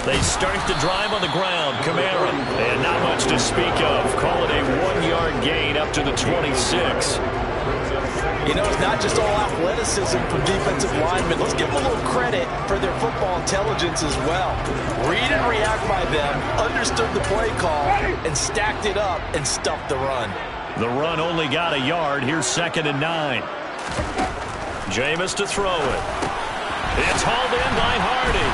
They start the drive on the ground. Kamara. And not much to speak of. Call it a 1-yard gain up to the 26. You know, it's not just all athleticism from defensive linemen. Let's give them a little credit for their football intelligence as well. Read and react by them, understood the play call, and stacked it up and stuffed the run. The run only got a yard. Here's 2nd and 9. Jameis to throw it. It's hauled in by Hardy.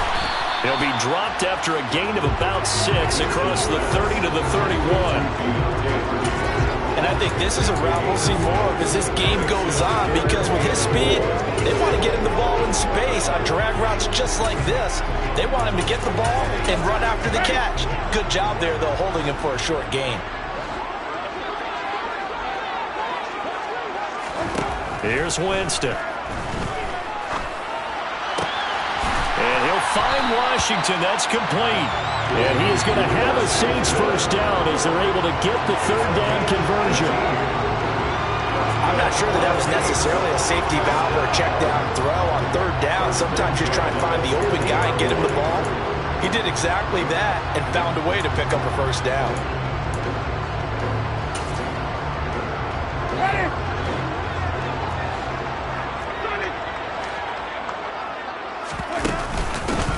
He'll be dropped after a gain of about 6 across the 30 to the 31. And I think this is a route we'll see more of as this game goes on, because with his speed, they want to get him the ball in space on drag routes just like this. They want him to get the ball and run after the catch. Good job there, though, holding him for a short gain. Here's Winston. And he'll find Washington. That's complete. And he is going to have a Saints first down as they're able to get the 3rd down conversion. I'm not sure that was necessarily a safety valve or a check down throw on 3rd down. Sometimes just try and find the open guy and get him the ball. He did exactly that and found a way to pick up a first down.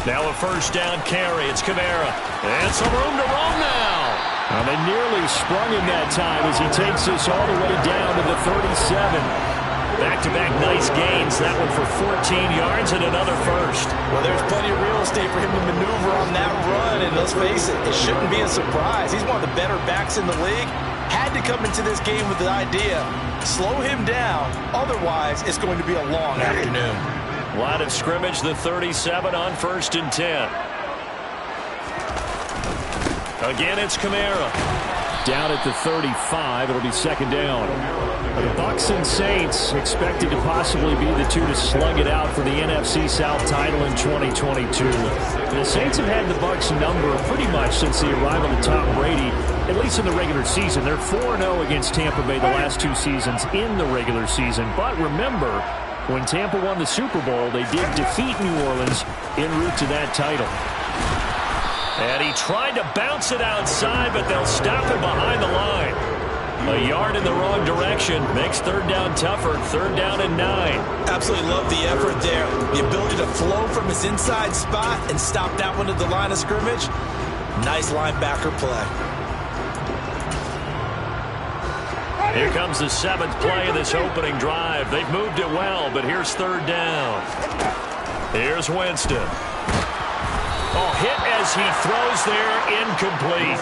Now a first down carry. It's Kamara. And some room to roam now. And they nearly sprung him that time as he takes this all the way down to the 37. Back-to-back nice gains. That one for 14 yards and another first. Well, there's plenty of real estate for him to maneuver on that run. And let's face it, it shouldn't be a surprise. He's one of the better backs in the league. Had to come into this game with the idea, slow him down. Otherwise, it's going to be a long afternoon. Line of scrimmage, the 37 on 1st and 10. Again, it's Kamara. Down at the 35, it'll be 2nd down. The Bucs and Saints expected to possibly be the two to slug it out for the NFC South title in 2022. The Saints have had the Bucs number pretty much since the arrival of Tom Brady, at least in the regular season. They're 4-0 against Tampa Bay the last 2 seasons in the regular season. But remember, when Tampa won the Super Bowl, they did defeat New Orleans en route to that title. And he tried to bounce it outside, but they'll stop him behind the line. A yard in the wrong direction makes 3rd down tougher. 3rd down and 9. Absolutely love the effort there. The ability to flow from his inside spot and stop that one at the line of scrimmage. Nice linebacker play. Here comes the 7th play of this opening drive. They've moved it well, but here's 3rd down. Here's Winston. Oh, hit as he throws there, incomplete.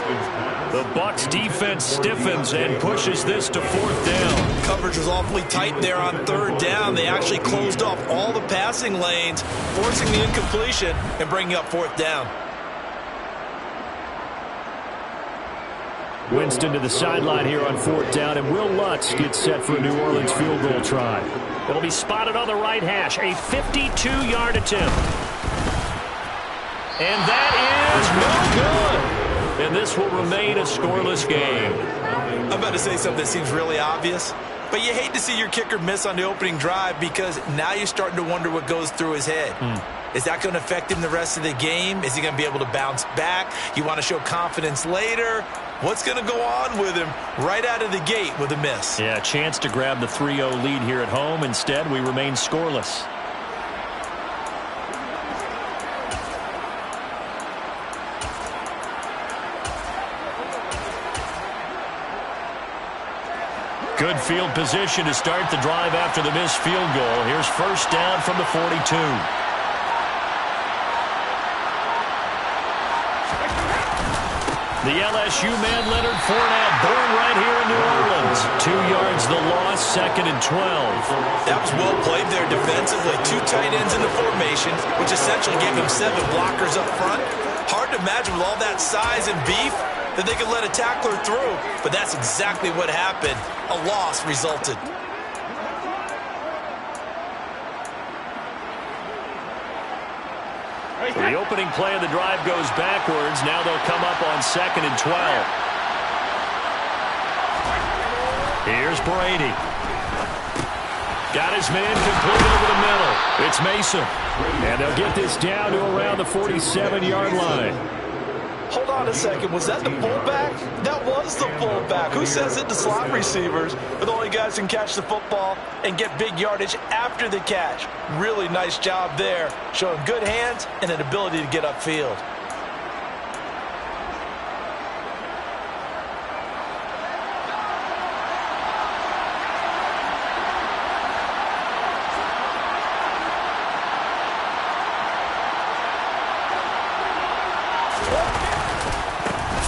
The Bucs defense stiffens and pushes this to 4th down. Coverage was awfully tight there on 3rd down. They actually closed off all the passing lanes, forcing the incompletion and bringing up 4th down. Winston to the sideline here on 4th down, and Will Lutz gets set for a New Orleans field goal try. It'll be spotted on the right hash, a 52-yard attempt. And that is no good. And this will remain a scoreless game. I'm about to say something that seems really obvious, but you hate to see your kicker miss on the opening drive because now you're starting to wonder what goes through his head. Is that going to affect him the rest of the game? Is he going to be able to bounce back? You want to show confidence later? What's going to go on with him right out of the gate with a miss? Yeah, a chance to grab the 3-0 lead here at home. Instead, we remain scoreless. Good field position to start the drive after the missed field goal. Here's 1st down from the 42. The LSU man, Leonard Fournette, born right here in New Orleans. 2 yards the loss, 2nd and 12. That was well played there defensively. 2 tight ends in the formation, which essentially gave him 7 blockers up front. Hard to imagine with all that size and beef that they could let a tackler through, but that's exactly what happened. A loss resulted. So the opening play of the drive goes backwards. Now they'll come up on 2nd and 12. Here's Brady. Got his man complete over the middle. It's Mason. And they'll get this down to around the 47-yard line. Hold on a second. Was that the fullback? That was the fullback. Who says it to slot receivers are the only guys who can catch the football and get big yardage after the catch? Really nice job there, showing good hands and an ability to get upfield.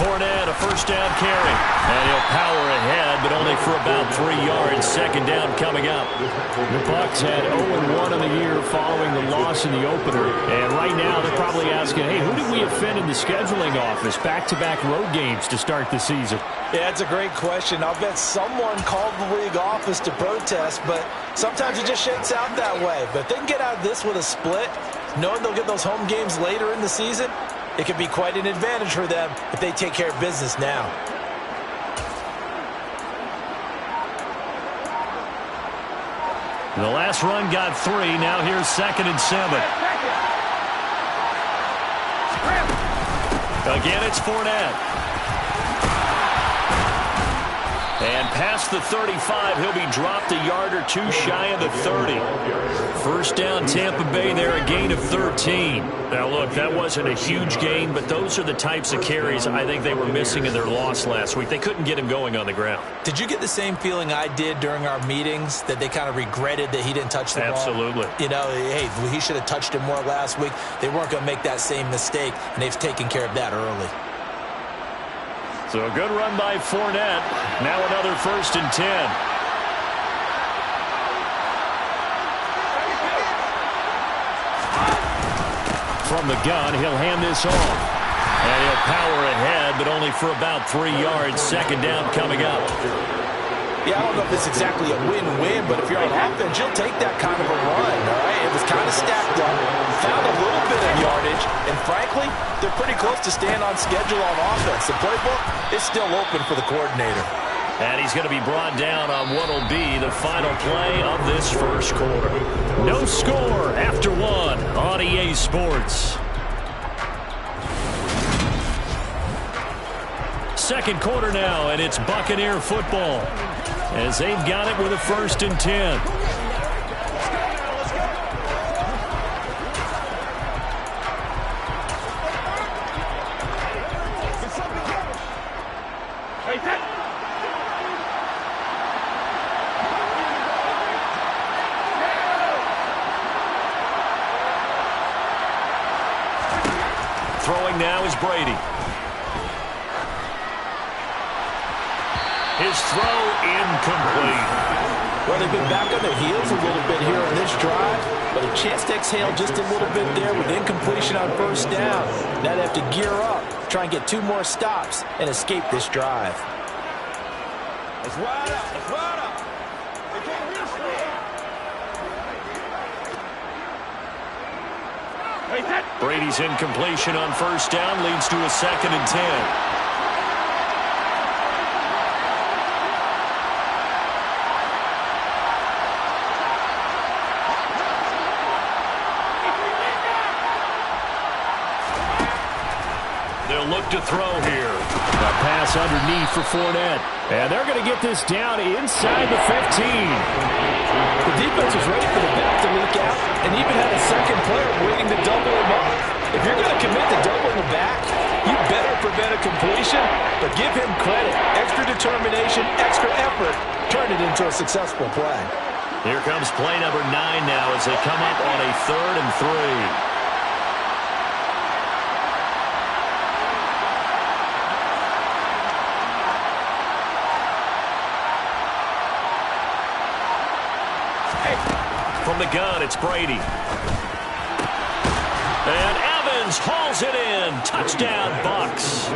Fournette, a first down carry. And he'll power ahead, but only for about 3 yards. Second down coming up. The Bucs had 0-1 on the year following the loss in the opener. And right now they're probably asking, hey, who did we offend in the scheduling office? Back-to-back road games to start the season. Yeah, that's a great question. I'll bet someone called the league office to protest, but sometimes it just shakes out that way. But if they can get out of this with a split, knowing they'll get those home games later in the season, it could be quite an advantage for them if they take care of business now. The last run got 3. Now here's 2nd and 7. Again, it's Fournette. And past the 35, he'll be dropped a yard or 2 shy of the 30. First down, Tampa Bay there, a gain of 13. Now, look, that wasn't a huge gain, but those are the types of carries I think they were missing in their loss last week. They couldn't get him going on the ground. Did you get the same feeling I did during our meetings, that they kind of regretted that he didn't touch the ball? Absolutely. You know, hey, he should have touched it more last week. They weren't going to make that same mistake, and they've taken care of that early. So a good run by Fournette. Now another 1st and 10. From the gun, he'll hand this off. And he'll power ahead, but only for about 3 yards. Second down coming up. Yeah, I don't know if it's exactly a win-win, but if you're on offense, you'll take that kind of a run, all right? It was kind of stacked up, found a little bit of yardage, and frankly, they're pretty close to staying on schedule on offense. The playbook is still open for the coordinator. And he's going to be brought down on what will be the final play of this first quarter. No score after 1 on EA Sports. Second quarter now, and it's Buccaneer football as they've got it with a 1st and 10. Throwing now is Brady. His throw incomplete. Well, they've been back on their heels a little bit here on this drive, but a chance to exhale just a little bit there with incompletion on first down. Now they have to gear up, try and get 2 more stops, and escape this drive. Let's ride up. Let's ride up. They can't reach Brady's incompletion on first down leads to a 2nd and 10. Look to throw here. A pass underneath for Fournette. And they're going to get this down inside the 15. The defense was ready for the back to leak out and even had a second player waiting to double him up. If you're going to commit to doubling the back, you better prevent a completion, but give him credit. Extra determination, extra effort, turn it into a successful play. Here comes play number 9 now as they come up on a 3rd and 3. From the gun, it's Brady. And Evans hauls it in. Touchdown, Bucs.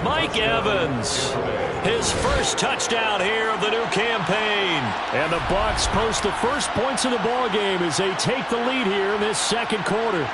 Mike Evans, his first touchdown here of the new campaign. And the Bucs post the first points of the ball game as they take the lead here in this second quarter.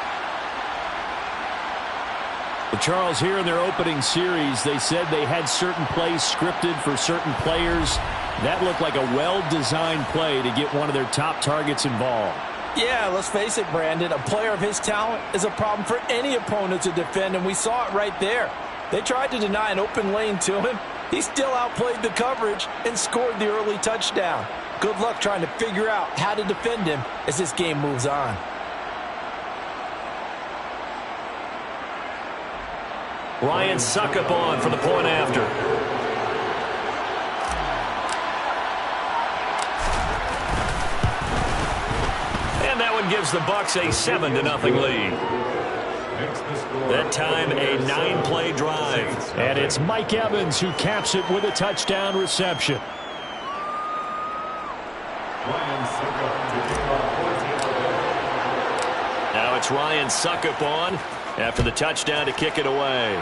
Charles, here in their opening series, they said they had certain plays scripted for certain players. That looked like a well-designed play to get one of their top targets involved. Yeah, let's face it, Brandon. A player of his talent is a problem for any opponent to defend, and we saw it right there. They tried to deny an open lane to him. He still outplayed the coverage and scored the early touchdown. Good luck trying to figure out how to defend him as this game moves on. Ryan Suckup on for the point after. And that one gives the Bucs a 7-0 lead. That time, a 9-play drive. And it's Mike Evans who caps it with a touchdown reception. Now it's Ryan Suckup on after the touchdown to kick it away.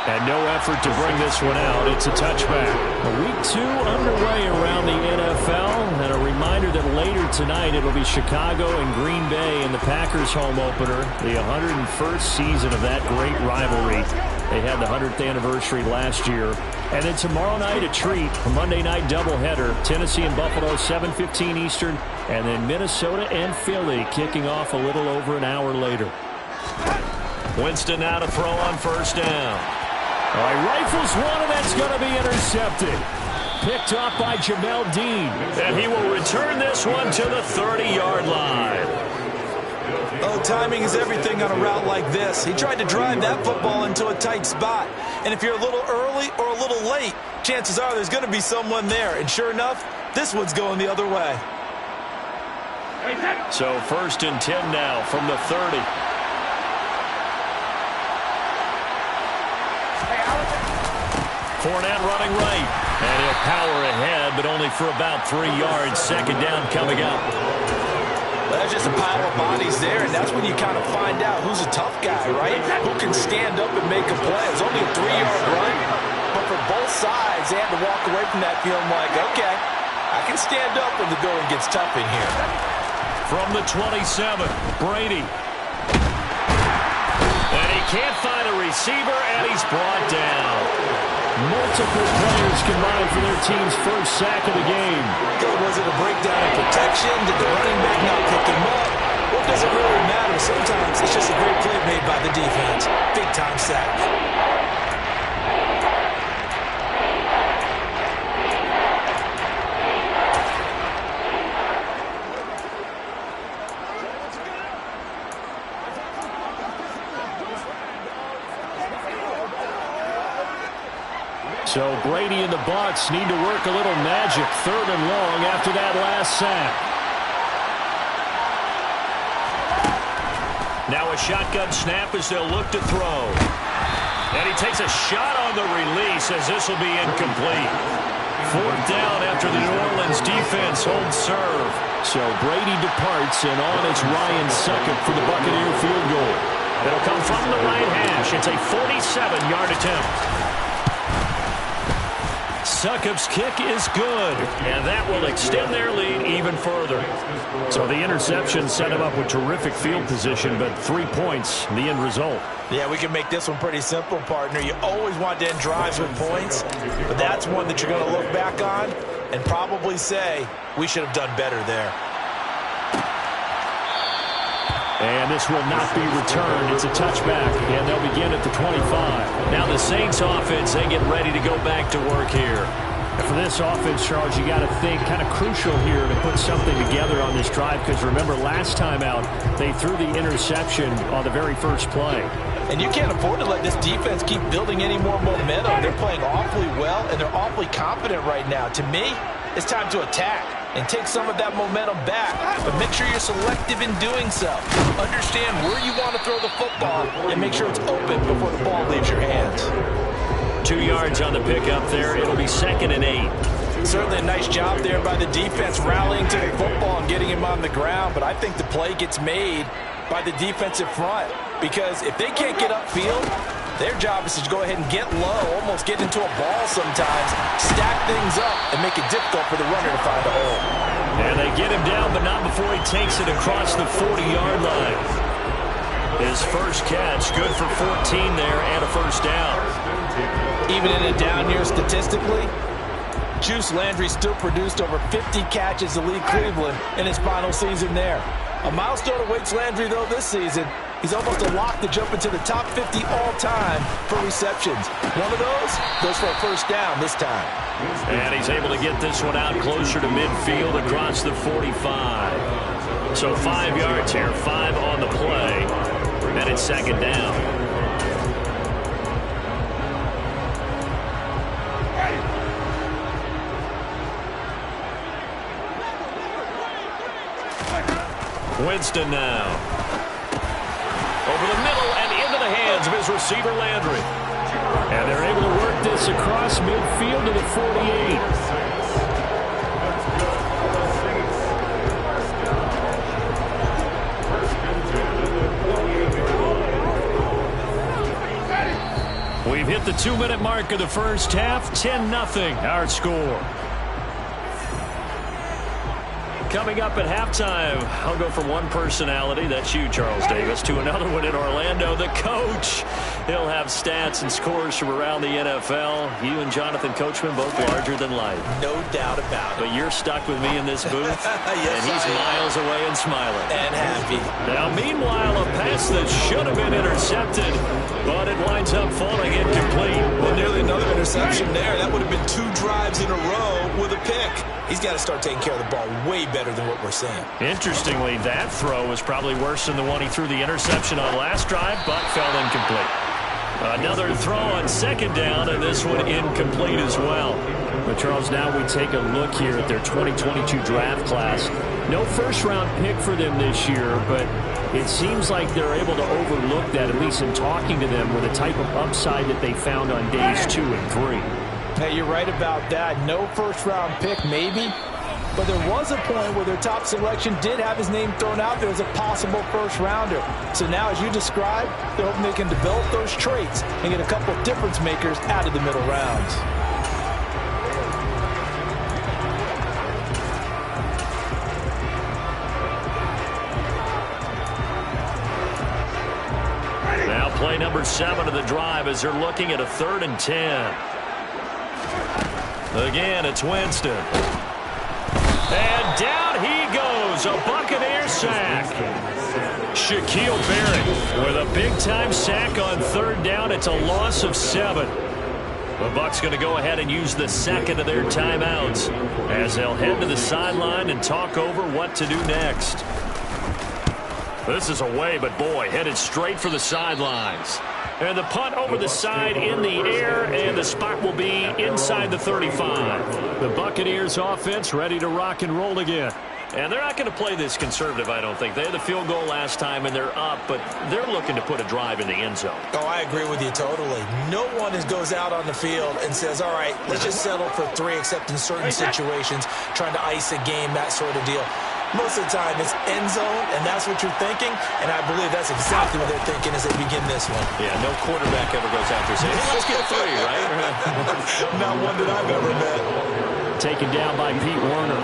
And no effort to bring this one out. It's a touchback. Week 2 underway around the NFL. And a reminder that later tonight it'll be Chicago and Green Bay in the Packers home opener. The 101st season of that great rivalry. They had the 100th anniversary last year. And then tomorrow night a treat. A Monday night doubleheader. Tennessee and Buffalo 7:15 Eastern. And then Minnesota and Philly kicking off a little over an hour later. Winston now to throw on first down. All right, rifles one, and that's going to be intercepted. Picked off by Jamel Dean. And he will return this one to the 30-yard line. Oh, timing is everything on a route like this. He tried to drive that football into a tight spot. And if you're a little early or a little late, chances are there's going to be someone there. And sure enough, this one's going the other way. So 1st and 10 now from the 30. Fournette running right. And he'll power ahead, but only for about 3 yards. Second down coming up. Well, there's just a pile of bodies there, and that's when you kind of find out who's a tough guy, right? Who can stand up and make a play. It's only a 3-yard run, but for both sides, they had to walk away from that feeling like, okay, I can stand up when the going gets tough in here. From the 27, Brady. And he can't find a receiver, and he's brought down. Multiple players combined for their team's first sack of the game. Was it a breakdown in protection? Did the running back not pick him up? What does it really matter? Sometimes it's just a great play made by the defense. Big-time sack. So Brady and the Bucs need to work a little magic. 3rd and long after that last sack. Now a shotgun snap as they'll look to throw. And he takes a shot on the release as this will be incomplete. 4th down after the New Orleans defense holds serve. So Brady departs, and on is Ryan Suckup for the Buccaneer field goal. It'll come from the right hash. It's a 47-yard attempt. Suckup's kick is good, and that will extend their lead even further. So the interception set him up with terrific field position, but 3 points, the end result. Yeah, we can make this one pretty simple, partner. You always want to end drives with points, but that's one that you're going to look back on and probably say, we should have done better there. And this will not be returned. It's a touchback, and they'll begin at the 25. Now the Saints offense, they get ready to go back to work here. And for this offense, Charles, you got to think kind of crucial here to put something together on this drive, because remember last time out, they threw the interception on the very first play. And you can't afford to let this defense keep building any more momentum. They're playing awfully well, and they're awfully confident right now. To me, it's time to attack and take some of that momentum back. But make sure you're selective in doing so. Understand where you want to throw the football and make sure it's open before the ball leaves your hands. 2 yards on the pickup there. It'll be 2nd and 8. Certainly a nice job there by the defense rallying to the football and getting him on the ground. But I think the play gets made by the defensive front, because if they can't get upfield, their job is to go ahead and get low, almost get into a ball sometimes, stack things up, and make it difficult for the runner to find a hole. And they get him down, but not before he takes it across the 40-yard line. His first catch, good for 14 there, and a first down. Even in a down year statistically, Juice Landry still produced over 50 catches to lead Cleveland in his final season there. A milestone awaits Landry, though, this season. He's almost a lock to jump into the top 50 all-time for receptions. One of those goes for a first down this time. And he's able to get this one out closer to midfield across the 45. So 5 yards here, 5 on the play, and it's second down. Winston now. Over the middle and into the hands of his receiver, Landry. And they're able to work this across midfield to the 48. We've hit the 2-minute mark of the first half. 10-0 our score. Coming up at halftime, I'll go from one personality, that's you, Charles Davis, to another one in Orlando, the coach. He'll have stats and scores from around the NFL. You and Jonathan Coachman, both larger than life. No doubt about it. But you're stuck with me in this booth, yes, and he's miles away and smiling. And happy. Now, meanwhile, a pass that should have been intercepted, but it winds up falling incomplete. Well, nearly another interception there. That would have been 2 drives in a row with a pick. He's got to start taking care of the ball way better than what we're seeing. Interestingly, that throw was probably worse than the one he threw the interception on last drive, but fell incomplete. Another throw on second down, and this one incomplete as well. But Charles, now we take a look here at their 2022 draft class. No first-round pick for them this year, but it seems like they're able to overlook that, at least in talking to them, with the type of upside that they found on days 2 and 3. Hey, you're right about that. No first-round pick, maybe. But there was a point where their top selection did have his name thrown out there as a possible first-rounder. So now, as you described, they're hoping they can develop those traits and get a couple of difference makers out of the middle rounds. Now play number 7 of the drive as they're looking at a 3rd and 10. Again, it's Winston. And down he goes, a Buccaneer sack. Shaquille Barrett with a big-time sack on 3rd down. It's a loss of 7. The Bucs going to go ahead and use the second of their timeouts as they'll head to the sideline and talk over what to do next. This is away, but boy, headed straight for the sidelines. And the punt over the side in the air, and the spot will be inside the 35. The Buccaneers offense ready to rock and roll again. And they're not going to play this conservative, I don't think. They had the field goal last time, and they're up, but they're looking to put a drive in the end zone. Oh, I agree with you totally. No one goes out on the field and says, all right, let's just settle for 3, except in certain situations, trying to ice a game, that sort of deal. Most of the time, it's end zone, and that's what you're thinking, and I believe that's exactly what they're thinking as they begin this one. Yeah, no quarterback ever goes out there saying, hey, let's get 3, right? Not one that I've ever met. Taken down by Pete Werner.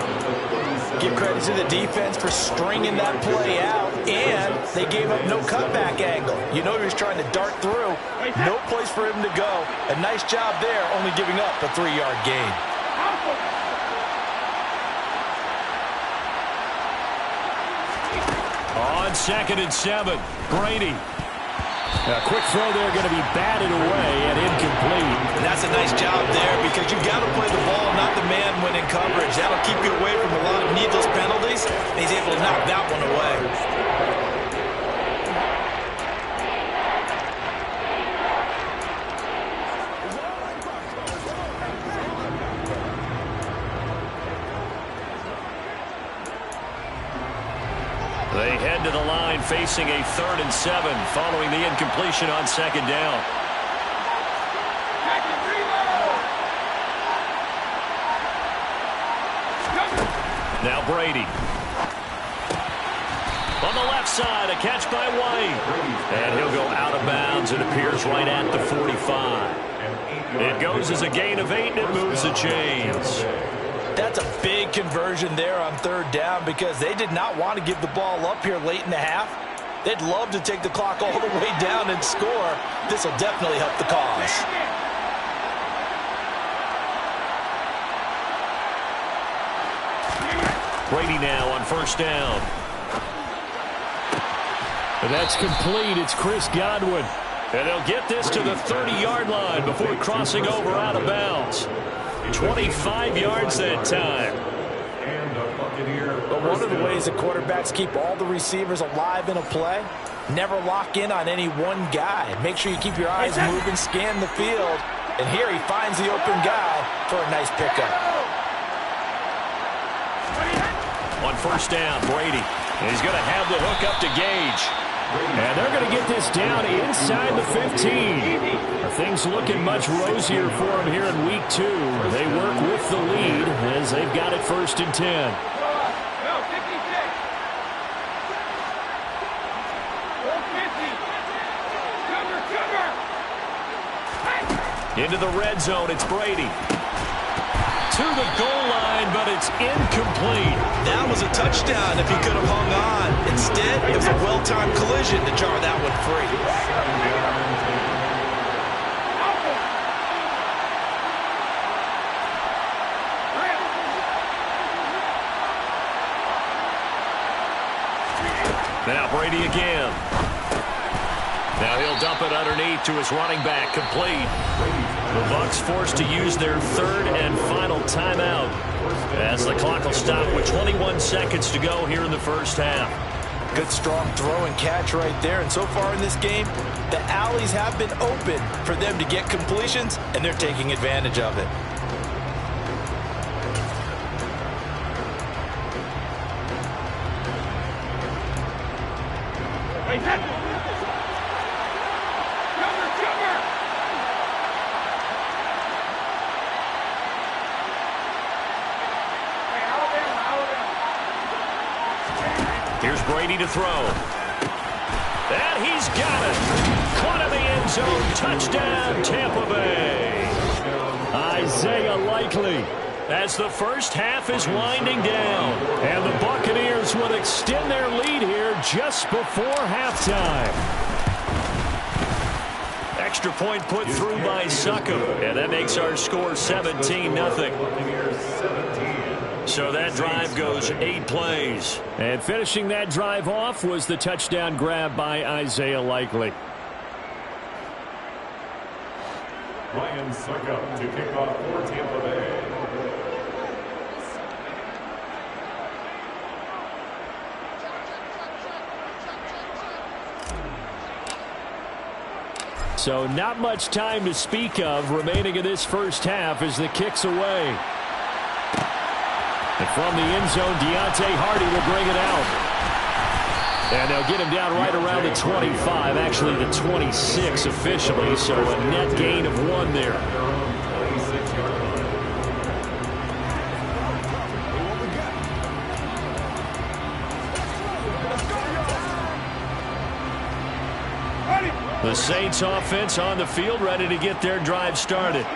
Give credit to the defense for stringing that play out, and they gave up no cutback angle. You know he was trying to dart through. No place for him to go. A nice job there, only giving up a 3-yard gain. On 2nd and 7, Brady. A quick throw there, going to be batted away and incomplete. That's a nice job there because you've got to play the ball, not the man when in coverage. That'll keep you away from a lot of needless penalties, and he's able to knock that one away. They head to the line facing a 3rd and 7 following the incompletion on 2nd down. Now Brady. On the left side, a catch by White. And he'll go out of bounds. It appears right at the 45. It goes as a gain of 8, and it moves the chains. That's a big conversion there on 3rd down because they did not want to give the ball up here late in the half. They'd love to take the clock all the way down and score. This will definitely help the cause. Brady now on first down. And that's complete. It's Chris Godwin. And they'll get this to the 30-yard line before crossing over out of bounds. 25 yards that time. But one of the ways that quarterbacks keep all the receivers alive in a play, never lock in on any one guy. Make sure you keep your eyes moving, scan the field. And here he finds the open guy for a nice pickup. On first down, Brady. And he's going to have the hook up to Gage. And they're going to get this down inside the 15. Things looking much rosier for them here in week 2. They work with the lead as they've got it 1st and 10. Into the red zone, it's Brady. To the goal line, but it's incomplete. That was a touchdown if he could have hung on. Instead, it was a well-timed collision to jar that one free. Now Brady again. Now he'll dump it underneath to his running back, complete. The Bucs forced to use their 3rd and final timeout as the clock will stop with 21 seconds to go here in the first half. Good strong throw and catch right there. And so far in this game, the alleys have been open for them to get completions, and they're taking advantage of it. Here's Brady to throw. And he's got it. Caught in the end zone. Touchdown, Tampa Bay. Isaiah Likely as the first half is winding down. And the Buccaneers will extend their lead here just before halftime. Extra point put through by Succop. And that makes our score 17-0. So that drive goes 8 plays. And finishing that drive off was the touchdown grab by Isaiah Likely. Ryan Succop to kick off for Tampa Bay. So not much time to speak of remaining in this first half as the kick's away. And from the end zone, Deontay Hardy will bring it out. And they'll get him down right around the 25, actually the 26 officially, so a net gain of 1 there. The Saints offense on the field, ready to get their drive started.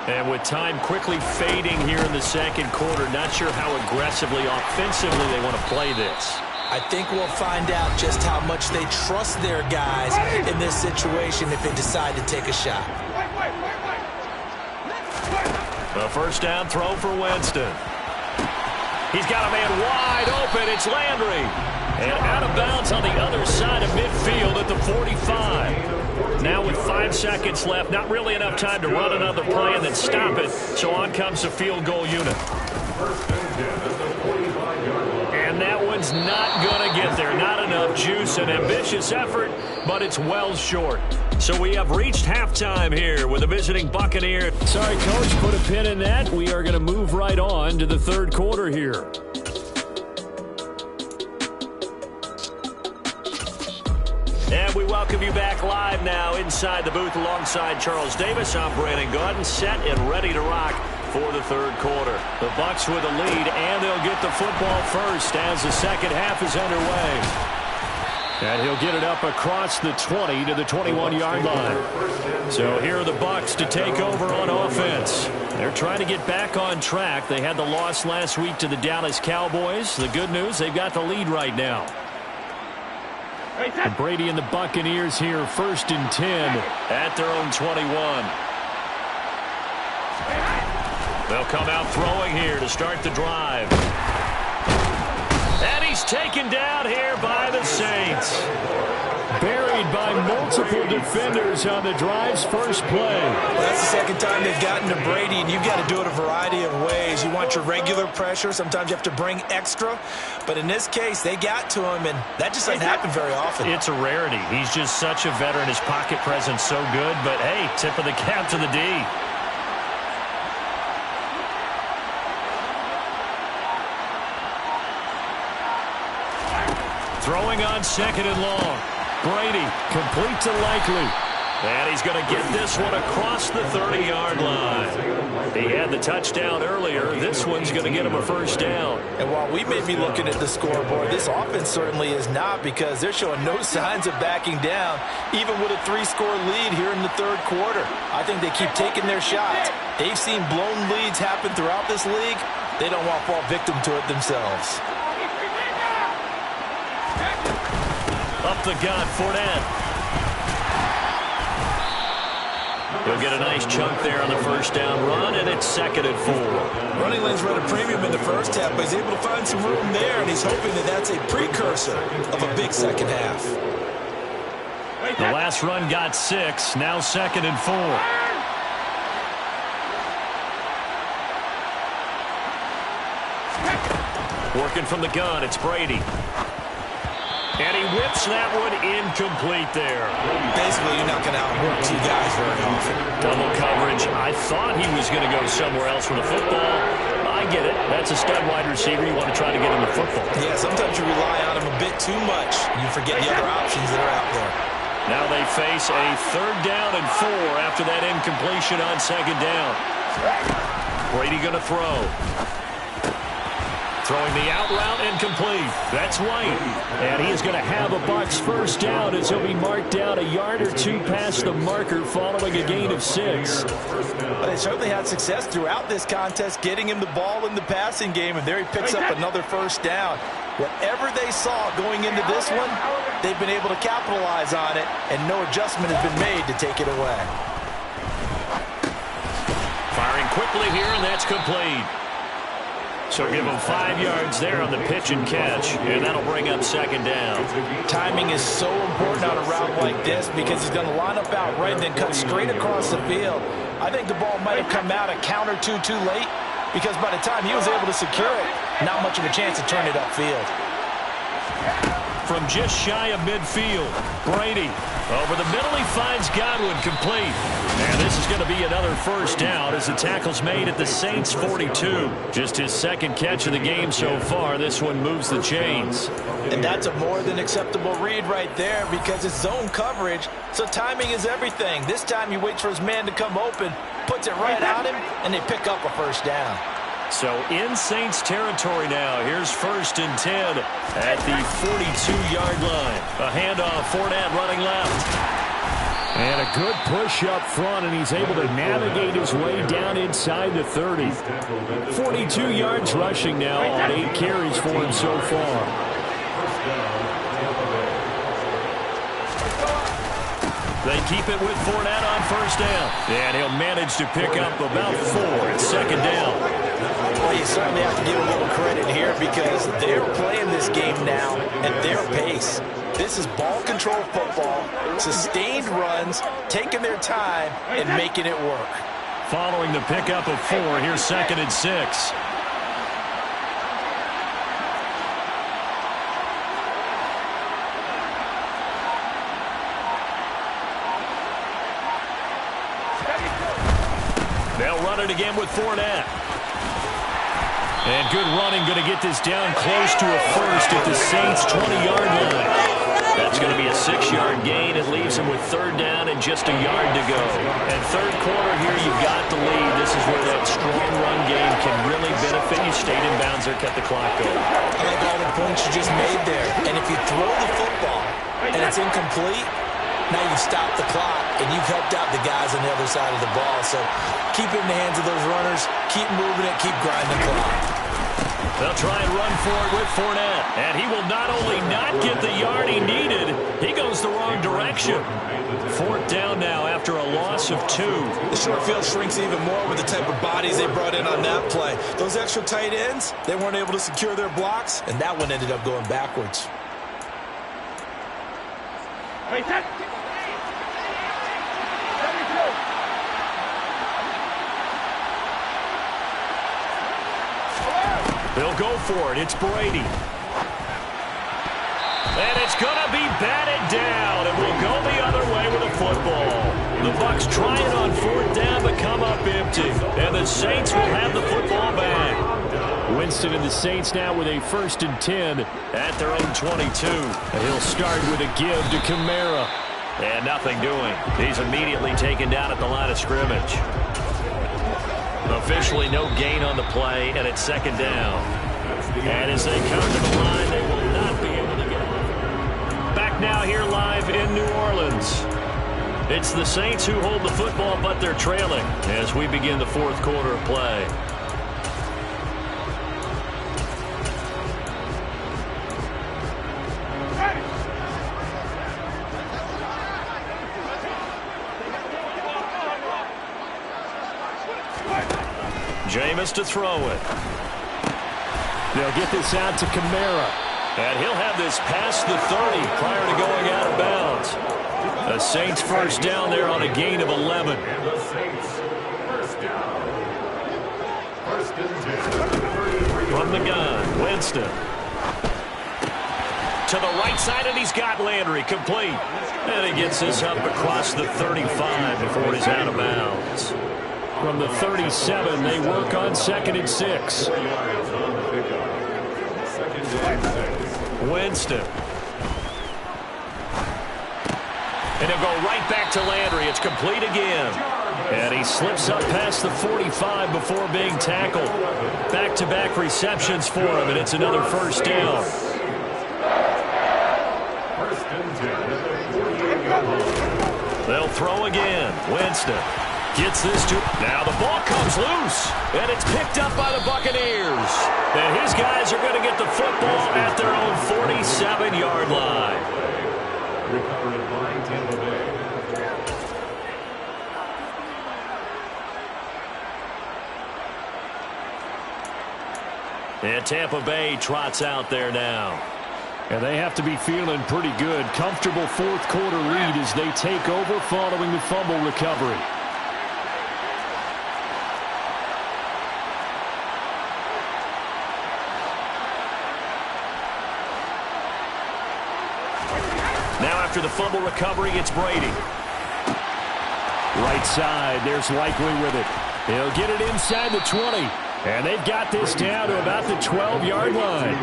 And with time quickly fading here in the second quarter, not sure how aggressively, offensively they want to play this. I think we'll find out just how much they trust their guys in this situation if they decide to take a shot. The first down throw for Winston. He's got a man wide open. It's Landry. And out of bounds on the other side of midfield at the 45. Now with 5 seconds left, not really enough time to run another play and then stop it. So on comes the field goal unit. And that one's not going to get there. Not enough juice, an ambitious effort, but it's well short. So we have reached halftime here with the visiting Buccaneer. Sorry, Coach, put a pin in that. We are going to move right on to the third quarter here. And we welcome you back live now inside the booth alongside Charles Davis. I'm Brandon Gaudin, set and ready to rock for the third quarter. The Bucs with a lead, and they'll get the football first as the second half is underway. And he'll get it up across the 20 to the 21-yard line. So here are the Bucs to take over on offense. They're trying to get back on track. They had the loss last week to the Dallas Cowboys. The good news, they've got the lead right now. And Brady and the Buccaneers here, 1st and 10 at their own 21. They'll come out throwing here to start the drive. He's taken down here by the Saints. Buried by multiple defenders on the drive's first play. Well, that's the second time they've gotten to Brady, and you've got to do it a variety of ways. You want your regular pressure. Sometimes you have to bring extra. But in this case, they got to him, and that just doesn't happen very often. It's a rarity. He's just such a veteran. His pocket presence so good. But, hey, tip of the cap to the D. Throwing on second and long. Brady, complete to Likely. And he's going to get this one across the 30-yard line. He had the touchdown earlier. This one's going to get him a first down. And while we may be looking at the scoreboard, this offense certainly is not, because they're showing no signs of backing down, even with a 3-score lead here in the third quarter. I think they keep taking their shots. They've seen blown leads happen throughout this league. They don't want to fall victim to it themselves. Up the gun, Fournette. He'll get a nice chunk there on the first down run, and it's 2nd and 4. Running lanes run a premium in the first half, but he's able to find some room there, and he's hoping that that's a precursor of a big second half. The last run got 6, now 2nd and 4. Working from the gun, it's Brady. And he whips that one incomplete there. Basically, you're not going to outwork two guys very often. Double coverage. I thought he was going to go somewhere else with the football. I get it. That's a stud wide receiver. You want to try to get him the football. Yeah, sometimes you rely on him a bit too much. You forget the other options that are out there. Now they face a 3rd down and 4 after that incompletion on 2nd down. Brady going to throw. Throwing the out route incomplete. That's White. And he is going to have a Bucs first down as he'll be marked down a yard or 2 past the marker following a gain of 6. Well, they certainly had success throughout this contest getting him the ball in the passing game, and there he picks up another first down. Whatever they saw going into this one, they've been able to capitalize on it, and no adjustment has been made to take it away. Firing quickly here, and that's complete. So give him 5 yards there on the pitch and catch, and that'll bring up 2nd down. Timing is so important on a route like this, because he's going to line up out right and then cut straight across the field. I think the ball might have come out a count or two too late, because by the time he was able to secure it, not much of a chance to turn it upfield. From just shy of midfield, Brady over the middle. He finds Godwin complete. And this is going to be another first down as the tackle's made at the Saints 42. Just his 2nd catch of the game so far. This one moves the chains. And that's a more than acceptable read right there, because it's zone coverage, so timing is everything. This time he waits for his man to come open, puts it right on him, and they pick up a first down. So in Saints territory now. Here's 1st and 10 at the 42-yard line. A handoff, Fournette running left. And a good push up front, and he's able to navigate his way down inside the 30. 42 yards rushing now on 8 carries for him so far. They keep it with Fournette on first down. And he'll manage to pick up about 4 at 2nd down. Well, you certainly have to give a little credit here, because they're playing this game now at their pace. This is ball control football, sustained runs, taking their time, and making it work. Following the pickup of 4, here's 2nd and 6. They'll run it again with Fournette. And good running, going to get this down close to a first at the Saints' 20-yard line. That's going to be a 6-yard gain. It leaves him with 3rd down and just a yard to go. And 3rd quarter here, you've got the lead. This is where that strong run game can really benefit you. Stayed in bounds or cut the clock going. I like all the points you just made there. And if you throw the football and it's incomplete, now you've stopped the clock and you've helped out the guys on the other side of the ball. So keep it in the hands of those runners. Keep moving it. Keep grinding the clock. They'll try and run for it with Fournette. And he will not only not get the yard he needed, he goes the wrong direction. 4th down now after a loss of 2. The short field shrinks even more with the type of bodies they brought in on that play. Those extra tight ends, they weren't able to secure their blocks, and that one ended up going backwards. They'll go for it. It's Brady. And it's going to be batted down, and we'll go the other way with a football. The Bucs try it on 4th down, but come up empty. And the Saints will have the football back. Winston and the Saints now with a 1st and 10 at their own 22. And he'll start with a give to Kamara. And nothing doing. He's immediately taken down at the line of scrimmage. Officially no gain on the play, and it's 2nd down. And as they come to the line, they will not be able to get it. Back now here live in New Orleans. It's the Saints who hold the football, but they're trailing as we begin the 4th quarter of play. Jameis to throw it. They'll get this out to Kamara. And he'll have this past the 30 prior to going out of bounds. The Saints 1st down there on a gain of 11. And the Saints 1st down. 1st and 10. From the gun, Winston. To the right side, and he's got Landry complete. And he gets this up across the 35 before he's out of bounds. From the 37, they work on 2nd and 6. Winston. And he'll go right back to Landry. It's complete again. And he slips up past the 45 before being tackled. Back-to-back receptions for him, and it's another 1st down. 1st and 10. They'll throw again. Winston. Gets this to... Now the ball comes loose. And it's picked up by the Buccaneers. And his guys are going to get the football at their own 47-yard line. Recovered by Tampa Bay. And Tampa Bay trots out there now. And they have to be feeling pretty good. Comfortable 4th quarter lead as they take over following the fumble recovery. Now after the fumble recovery, it's Brady. Right side, there's Likely with it. He'll get it inside the 20. And they've got this down to about the 12-yard line.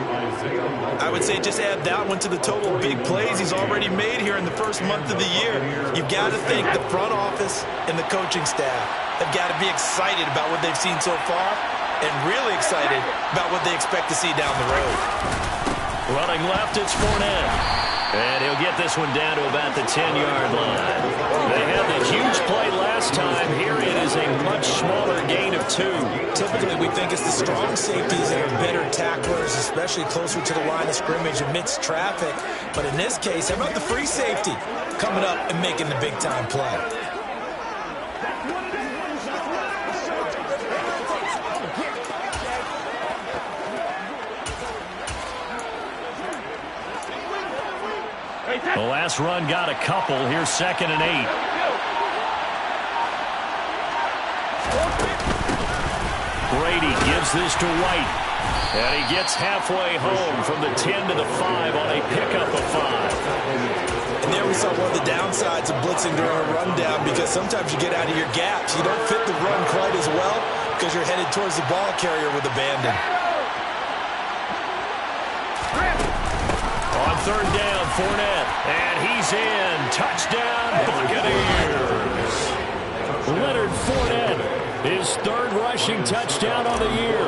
I would say just add that one to the total big plays he's already made here in the 1st month of the year. You've got to think the front office and the coaching staff have got to be excited about what they've seen so far and really excited about what they expect to see down the road. Running left, it's Fournette. And he'll get this one down to about the 10-yard line. They had the huge play last time. Here it is a much smaller gain of 2. Typically, we think it's the strong safeties that are better tacklers, especially closer to the line of scrimmage amidst traffic. But in this case, how about the free safety coming up and making the big-time play? The last run got a couple. Here's 2nd and 8. Brady gives this to White. And he gets halfway home from the 10 to the 5 on a pickup of 5. And there we saw one of the downsides of blitzing during a rundown, because sometimes you get out of your gaps. You don't fit the run quite as well because you're headed towards the ball carrier with abandon. On 3rd down, Fournette. And he's in. Touchdown, Buccaneers. Leonard Fournette, his 3rd rushing touchdown on the year,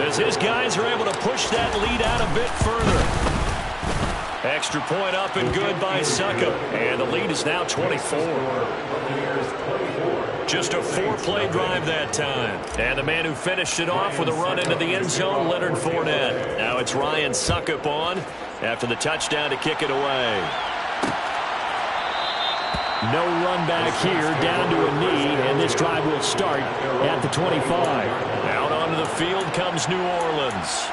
as his guys are able to push that lead out a bit further. Extra point up and good by Suckup. And the lead is now 24. Just a 4-play drive that time. And the man who finished it off with a run into the end zone, Leonard Fournette. Now it's Ryan Suckup on after the touchdown to kick it away. No run back here, down to a knee, and this drive will start at the 25. Out onto the field comes New Orleans.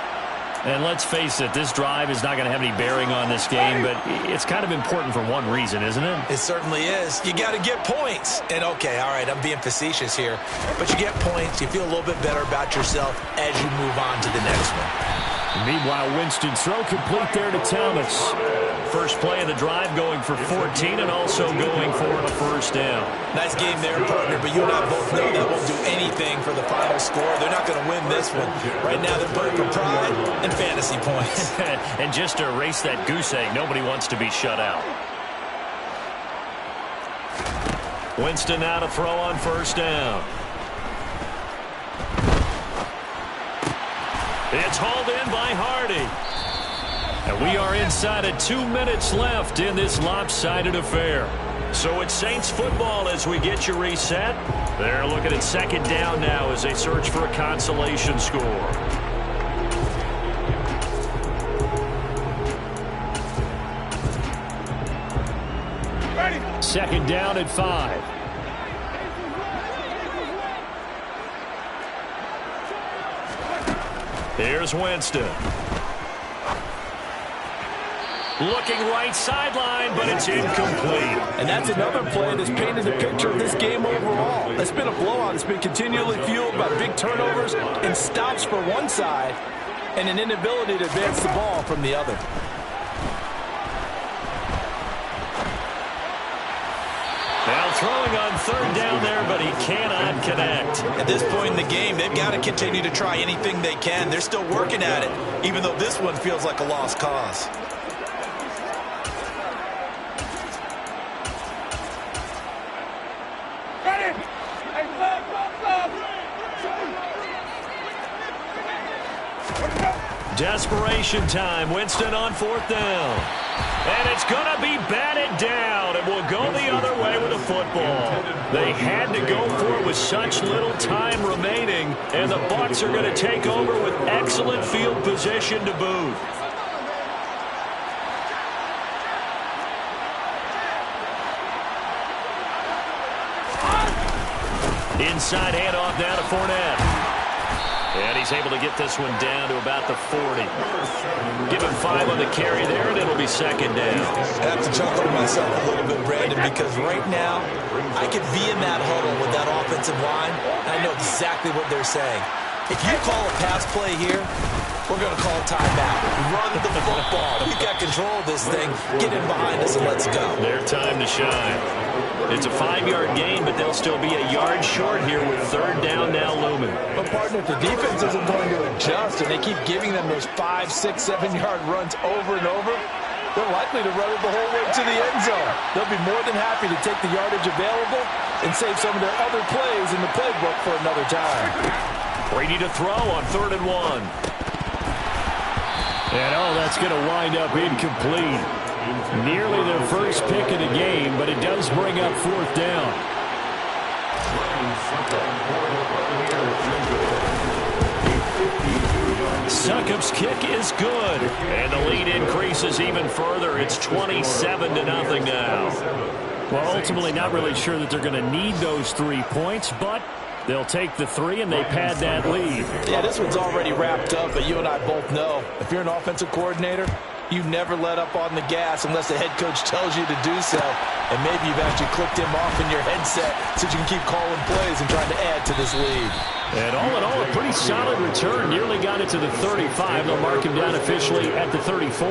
And let's face it, this drive is not going to have any bearing on this game, but it's kind of important for one reason, isn't it? It certainly is. You got to get points. And, okay, all right, I'm being facetious here, but you get points, you feel a little bit better about yourself as you move on to the next one. Meanwhile, Winston throw complete there to Thomas. First play of the drive going for 14 and also going for a first down. Nice game there, partner, but you and I both know that won't do anything for the final score. They're not going to win this one. Right now they're playing for pride and fantasy points. And just to erase that goose egg, nobody wants to be shut out. Winston now to throw on first down. It's hauled in by Hardy. And we are inside of 2 minutes left in this lopsided affair. So it's Saints football as we get you reset. They're looking at second down now as they search for a consolation score. Second down at 5. Here's Winston. Looking right sideline, but it's incomplete. And that's another play that's painted the picture of this game overall. It's been a blowout. It's been continually fueled by big turnovers and stops for one side and an inability to advance the ball from the other. Now throwing on third down there, but he cannot connect. At this point in the game, they've got to continue to try anything they can. They're still working at it, even though this one feels like a lost cause. Desperation time. Winston on fourth down. And it's going to be batted down. It will go the other way with the football. They had to go for it with such little time remaining. And the Bucs are going to take over with excellent field position to boot. Inside handoff now to Fournette. And he's able to get this one down to about the 40. Give him 5 on the carry there, and it'll be second down. I have to chuckle to myself a little bit, Brandon, because right now I could be in that huddle with that offensive line, and I know exactly what they're saying. If you call a pass play here, we're going to call timeout. Run the football. We've got control of this thing. Get in behind us and let's go. Their time to shine. It's a 5-yard gain, but they'll still be a yard short here with third down now looming. But, partner, if the defense isn't going to adjust and they keep giving them those 5, 6, 7-yard runs over and over, they're likely to run it the whole way to the end zone. They'll be more than happy to take the yardage available and save some of their other plays in the playbook for another time. Brady to throw on 3rd and 1. And, that's going to wind up incomplete. Nearly their first pick of the game, but it does bring up 4th down. Succup's kick is good, and the lead increases even further. It's 27-0 now. Well, ultimately not really sure that they're going to need those 3 points, but they'll take the 3 and they pad that lead. Yeah, this one's already wrapped up, but you and I both know if you're an offensive coordinator, you never let up on the gas unless the head coach tells you to do so. And maybe you've actually clicked him off in your headset so you can keep calling plays and trying to add to this lead. And all in all, a pretty solid return. Nearly got it to the 35. They'll mark him down officially at the 34.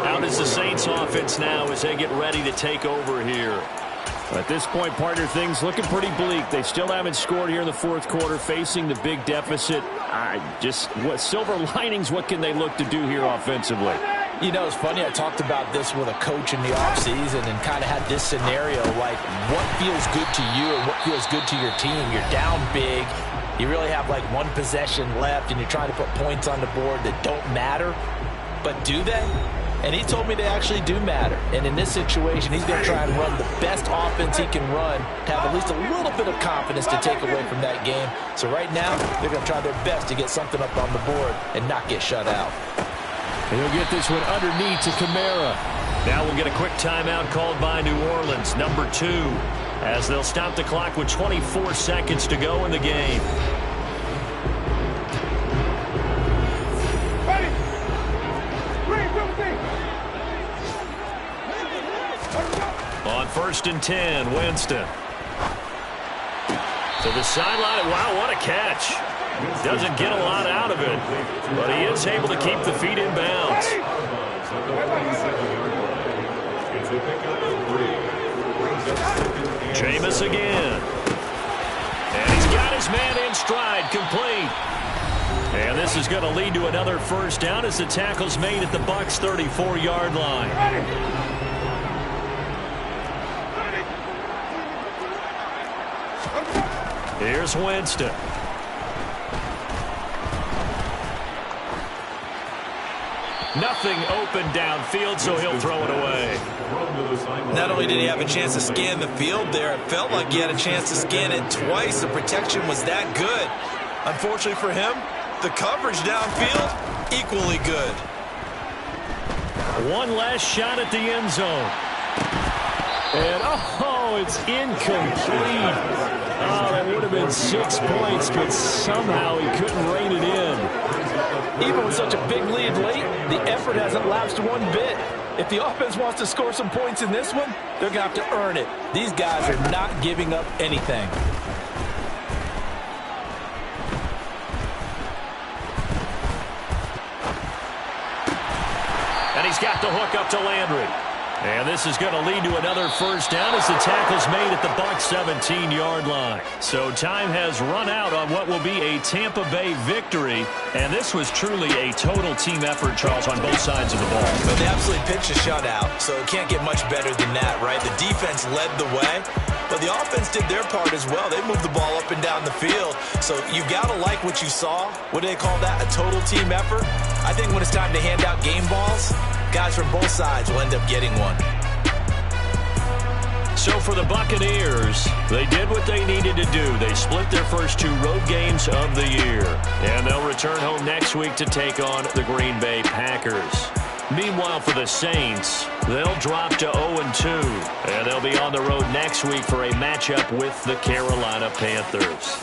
Out is the Saints offense now as they get ready to take over here. At this point, partner, things looking pretty bleak. They still haven't scored here in the 4th quarter, facing the big deficit. What silver linings, what can they look to do here offensively? You know, it's funny, I talked about this with a coach in the offseason and kind of had this scenario, like what feels good to you and what feels good to your team. You're down big. You really have like 1 possession left, and you're trying to put points on the board that don't matter. But do they? And he told me they actually do matter. And in this situation, he's going to try and run the best offense he can run to have at least a little bit of confidence to take away from that game. So right now, they're going to try their best to get something up on the board and not get shut out. And he'll get this one underneath to Kamara. Now we'll get a quick timeout called by New Orleans, number 2, as they'll stop the clock with 24 seconds to go in the game. On 1st and 10, Winston. To the sideline. Wow, what a catch. Doesn't get a lot out of it, but he is able to keep the feet in bounds. Jameis again. And he's got his man in stride, complete. And this is going to lead to another first down as the tackle's made at the Bucs' 34-yard line. Here's Winston. Nothing open downfield, so he'll throw it away. Not only did he have a chance to scan the field there, it felt like he had a chance to scan it twice. The protection was that good. Unfortunately for him, the coverage downfield, equally good. One last shot at the end zone. And, oh, it's incomplete. Oh, that would have been 6 points, but somehow he couldn't rein it in. Even with such a big lead late, the effort hasn't lapsed one bit. If the offense wants to score some points in this one, they're going to have to earn it. These guys are not giving up anything. And he's got the hook up to Landry. And this is going to lead to another first down as the tackle's made at the Bucs' 17-yard line. So time has run out on what will be a Tampa Bay victory. And this was truly a total team effort, Charles, on both sides of the ball. But they absolutely pitched a shutout, so it can't get much better than that, right? The defense led the way, but the offense did their part as well. They moved the ball up and down the field. So you got to like what you saw. What do they call that? A total team effort? I think when it's time to hand out game balls, guys from both sides will end up getting one. So for the Buccaneers, they did what they needed to do. They split their first 2 road games of the year. And they'll return home next week to take on the Green Bay Packers. Meanwhile, for the Saints, they'll drop to 0-2. And they'll be on the road next week for a matchup with the Carolina Panthers.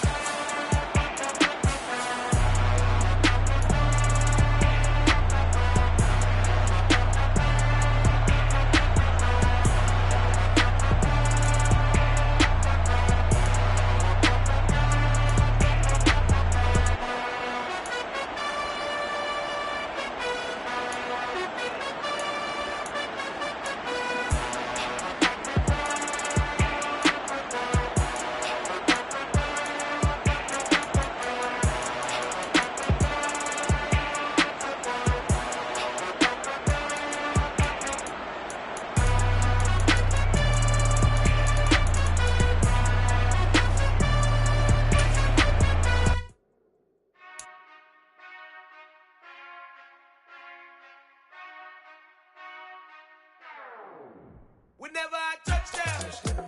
Whenever I touch down.